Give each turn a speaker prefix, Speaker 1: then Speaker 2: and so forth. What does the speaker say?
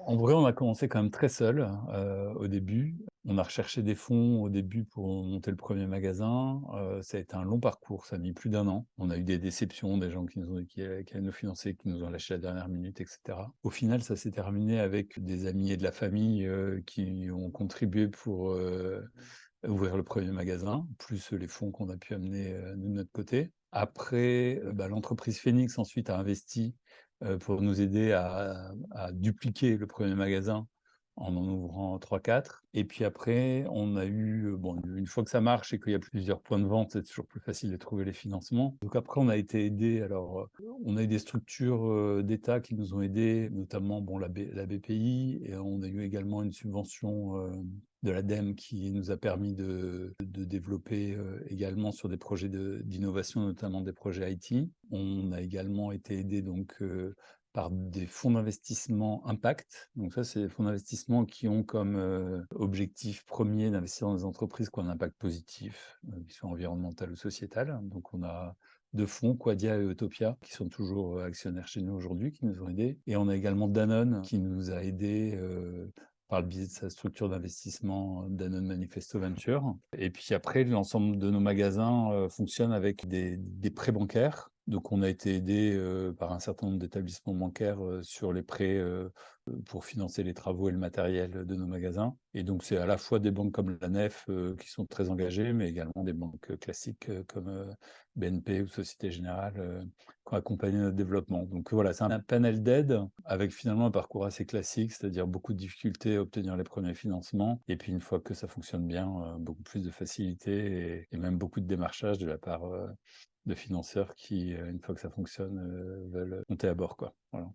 Speaker 1: En vrai, on a commencé quand même très seul, au début. On a recherché des fonds au début pour monter le premier magasin. Ça a été un long parcours, ça a mis plus d'1 an. On a eu des déceptions, des gens qui allaient nous financer, qui nous ont lâché à la dernière minute et cetera. Au final, ça s'est terminé avec des amis et de la famille, qui ont contribué pour, ouvrir le premier magasin, plus les fonds qu'on a pu amener, nous de notre côté. Après, l'entreprise Phoenix ensuite a investi, pour nous aider à dupliquer le premier magasin en ouvrant 3-4. Et puis après, on a eu, bon, une fois que ça marche et qu'il y a plusieurs points de vente, c'est toujours plus facile de trouver les financements. Donc après, on a été aidés. Alors, on a eu des structures, d'État qui nous ont aidés, notamment, bon, la BPI, et on a eu également une subvention, de l'ADEME qui nous a permis de développer, également sur des projets d'innovation, notamment des projets IT. On a également été aidés donc, par des fonds d'investissement impact. Donc ça, c'est des fonds d'investissement qui ont comme, objectif premier d'investir dans des entreprises qui ont un impact positif, qui soit environnemental ou sociétal. Donc on a 2 fonds, Quadia et Utopia, qui sont toujours, actionnaires chez nous aujourd'hui, qui nous ont aidés. Et on a également Danone qui nous a aidés, par le biais de sa structure d'investissement, Danone Manifesto Venture. Et puis après, l'ensemble de nos magasins, fonctionnent avec des prêts bancaires. Donc on a été aidés, par un certain nombre d'établissements bancaires, sur les prêts, pour financer les travaux et le matériel de nos magasins. Et donc c'est à la fois des banques comme la Nef, qui sont très engagées, mais également des banques, classiques, comme, BNP ou Société Générale, qui ont accompagné notre développement. Donc voilà, c'est un panel d'aide avec finalement un parcours assez classique, c'est-à-dire beaucoup de difficultés à obtenir les premiers financements. Et puis une fois que ça fonctionne bien, beaucoup plus de facilité et même beaucoup de démarchage de la part, de financeurs qui, une fois que ça fonctionne, veulent monter à bord, quoi. Voilà.